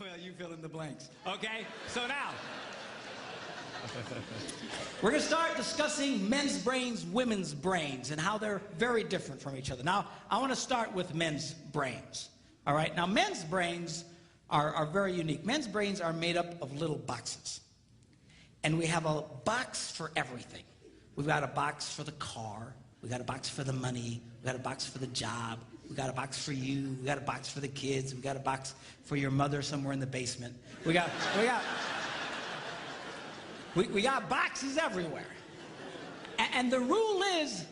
Well, you fill in the blanks. Okay, so now, we're going to start discussing men's brains, women's brains, and how they're very different from each other. Now, I want to start with men's brains. All right, now men's brains are very unique. Men's brains are made up of little boxes. And we have a box for everything. We've got a box for the car. We've got a box for the money. We've got a box for the job. We got a box for you. We got a box for the kids. We got a box for your mother somewhere in the basement. We got boxes everywhere. And the rule is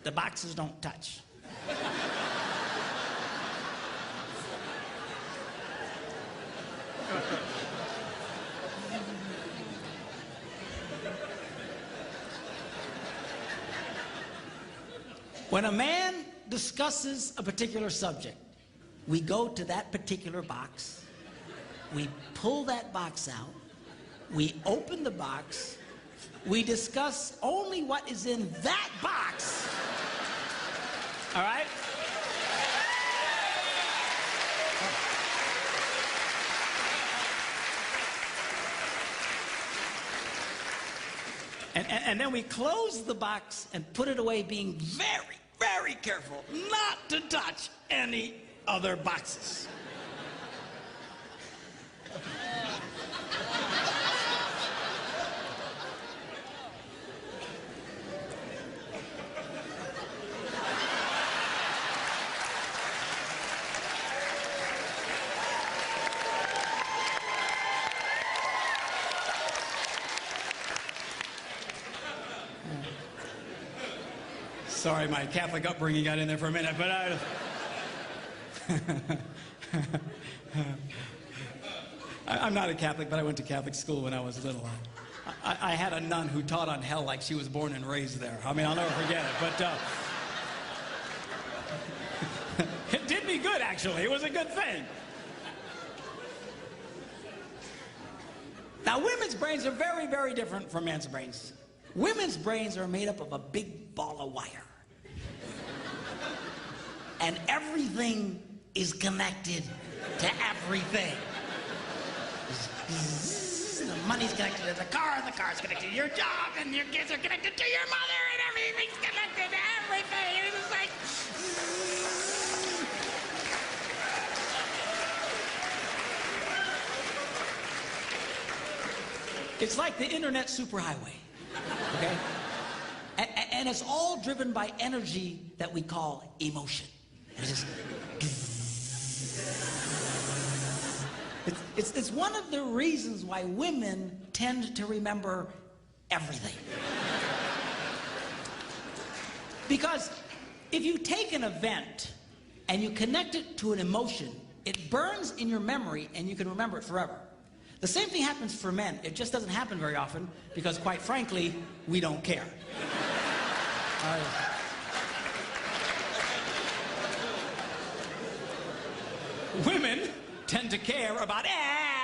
the boxes don't touch. When a man discusses a particular subject, we go to that particular box, we pull that box out, we open the box, we discuss only what is in that box. All right? And then we close the box and put it away, being very, very careful not to touch any other boxes. Sorry, my Catholic upbringing got in there for a minute, but I'm not a Catholic, but I went to Catholic school when I was little. I had a nun who taught on hell like she was born and raised there. I mean, I'll never forget it, but it did me good, actually. It was a good thing. Now, women's brains are very, very different from men's brains. Women's brains are made up of a big ball of wire. And everything is connected to everything. The money's connected to the car's connected to your job, and your kids are connected to your mother, and everything's connected to everything. It's just like... It's like the internet superhighway. Okay? And it's all driven by energy that we call emotion. It's just... It's one of the reasons why women tend to remember everything. Because if you take an event and you connect it to an emotion, it burns in your memory and you can remember it forever. The same thing happens for men. It just doesn't happen very often because, quite frankly, we don't care. Women tend to care about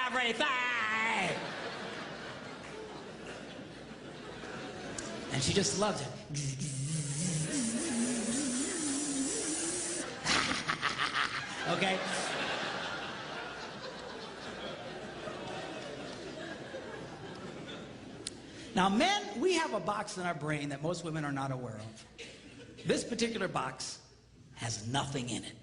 everything. And she just loves it. Okay? Now, men, we have a box in our brain that most women are not aware of. This particular box has nothing in it.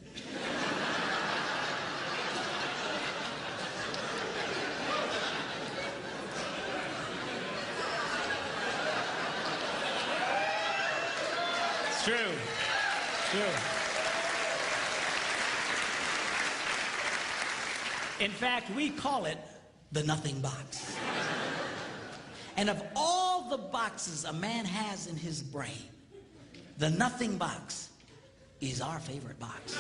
It's true. It's true. In fact, we call it the nothing box. And of all the boxes a man has in his brain, the nothing box is our favorite box.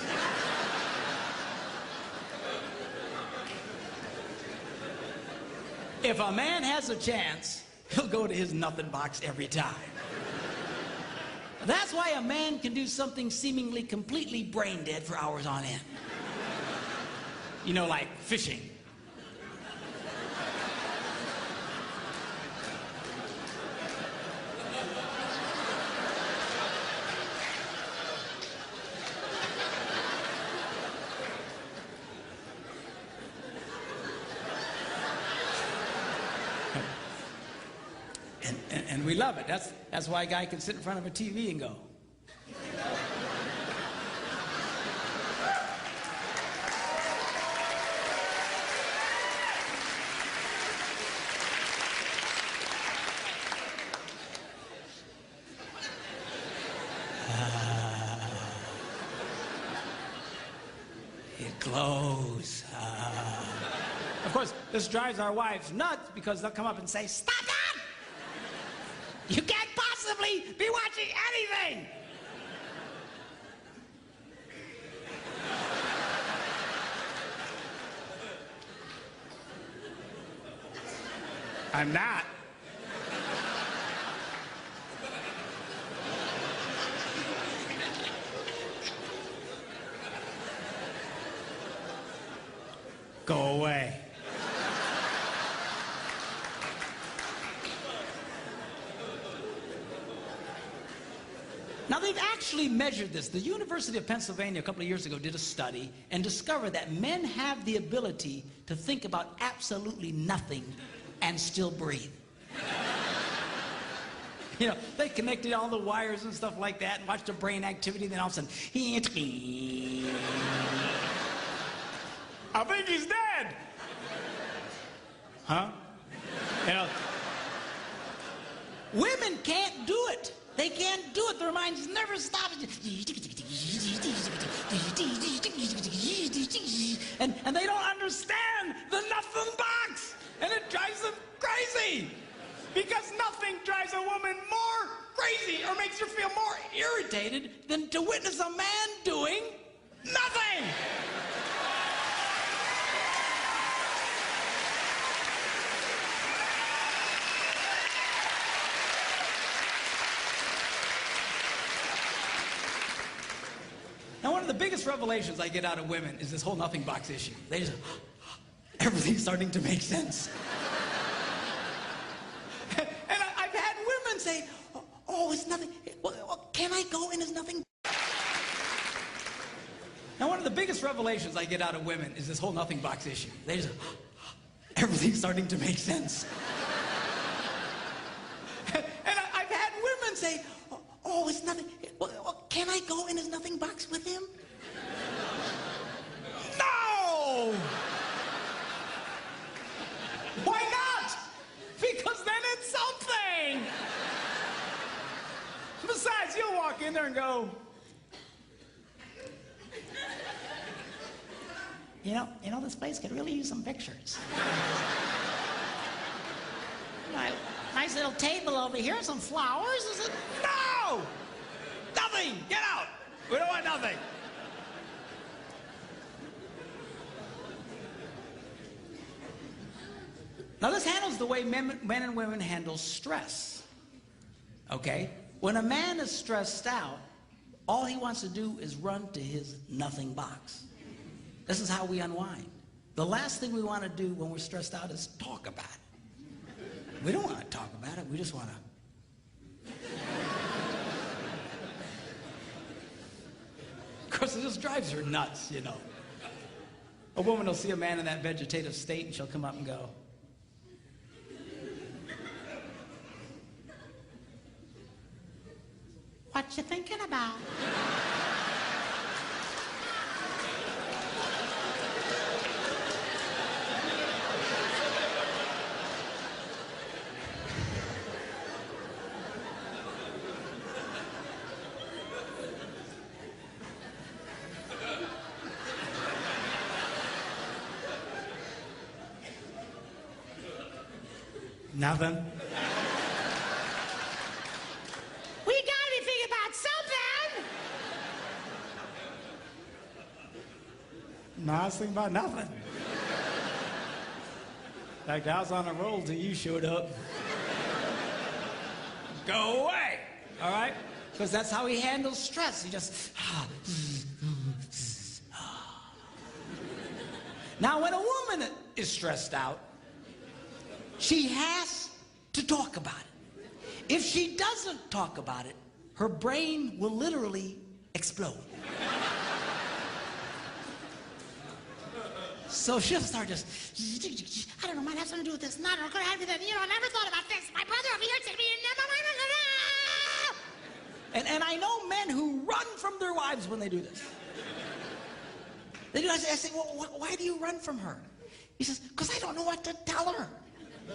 If a man has a chance, he'll go to his nothing box every time. That's why a man can do something seemingly completely brain dead for hours on end. You know, like fishing. And we love it. That's why a guy can sit in front of a TV and go. It glows. Of course, this drives our wives nuts because they'll come up and say, "Stop that! You can't possibly be watching anything!" I'm not. Go away. Now, they've actually measured this. The University of Pennsylvania a couple of years ago did a study and discovered that men have the ability to think about absolutely nothing and still breathe. You know, they connected all the wires and stuff like that and watched the brain activity, then all of a sudden, I think he's dead. Huh? You know, women can't do it. They can't do it. Their minds never stop. And they don't understand the nothing box. And it drives them crazy. Because nothing drives a woman more crazy or makes her feel more irritated than to witness a man doing nothing. Now, one of the biggest revelations I get out of women is this whole nothing box issue. They just, everything's starting to make sense. And I've had women say, "Oh, it's nothing. Well, can I go in as nothing?" Now, one of the biggest revelations I get out of women is this whole nothing box issue. They just, everything's starting to make sense. And I've had women say, "Oh, it's nothing. Well, can I go in his nothing box with him?" No! Why not? Because then it's something. Besides, you'll walk in there and go, you know, this place could really use some pictures. Nice little table over here, some flowers. Is it? No! Nothing! Get out! We don't want nothing. Now, this handles the way men and women handle stress. Okay? When a man is stressed out, all he wants to do is run to his nothing box. This is how we unwind. The last thing we want to do when we're stressed out is talk about it. We don't want to talk about it. We just want to. Of course, it just drives her nuts, you know. A woman will see a man in that vegetative state and she'll come up and go, "What you thinking about?" Nothing. We gotta be thinking about something. No, I was thinking about nothing. In fact, I was on a roll till you showed up. Go away, all right? Because that's how he handles stress. He just... Now, when a woman is stressed out, she has to talk about it. If she doesn't talk about it, her brain will literally explode. So she'll start just, I don't know, might have something to do with this. No, no, could have to do that. You know, I never thought about this. My brother over here said to me, And I know men who run from their wives when they do this. They do. I say, well, why do you run from her? He says, because I don't know what to tell her. I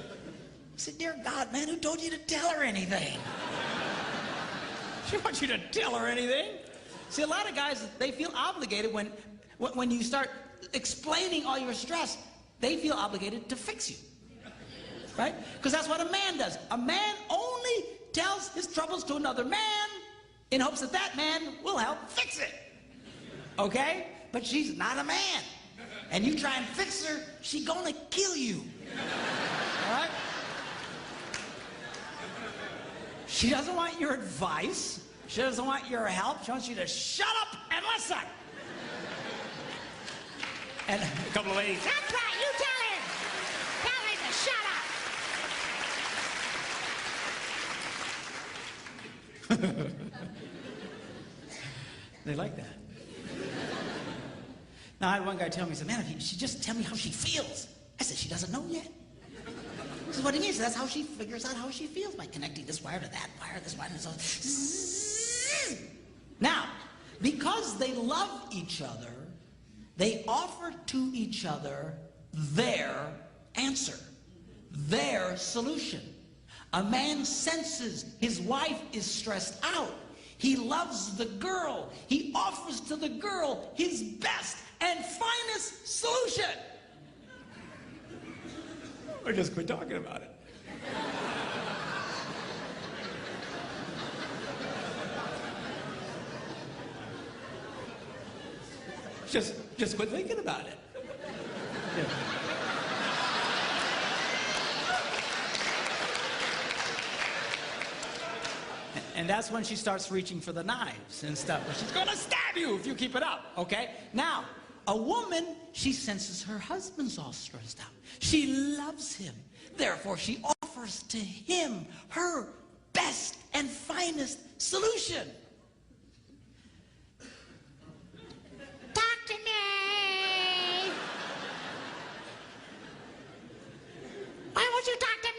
said, dear God, man, who told you to tell her anything? She wants you to tell her anything. See, a lot of guys, they feel obligated when you start explaining all your stress, they feel obligated to fix you. Right? Because that's what a man does. A man only tells his troubles to another man in hopes that that man will help fix it. Okay? But she's not a man. And you try and fix her, she's gonna kill you. All right? She doesn't want your advice. She doesn't want your help. She wants you to shut up and listen. And a couple of ladies, that's right, you tell him. Tell him to shut up. They like that. Now, I had one guy tell me, he said, man, if she just tell me how she feels. I said, she doesn't know yet. He said, what do you mean? He said, that's how she figures out how she feels, by connecting this wire to that wire, this wire, and so. Now, because they love each other, they offer to each other their answer, their solution. A man senses his wife is stressed out. He loves the girl. He offers to the girl his best and finest solution. Or just quit talking about it. Just quit thinking about it. Yeah. And that's when she starts reaching for the knives and stuff. She's gonna stab you if you keep it up, okay? Now, a woman, she senses her husband's all stressed out. She loves him. Therefore, she offers to him her best and finest solution. Talk to me. Why won't you talk to me?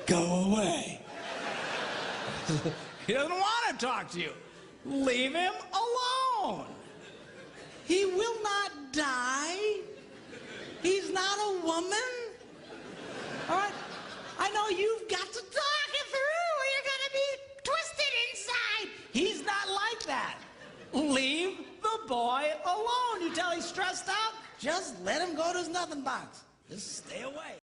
Go away. He doesn't want to talk to you. Leave him alone. He will not die. He's not a woman. All right? I know you've got to talk it through or you're going to be twisted inside. He's not like that. Leave the boy alone. You tell he's stressed out, just let him go to his nothing box. Just stay away.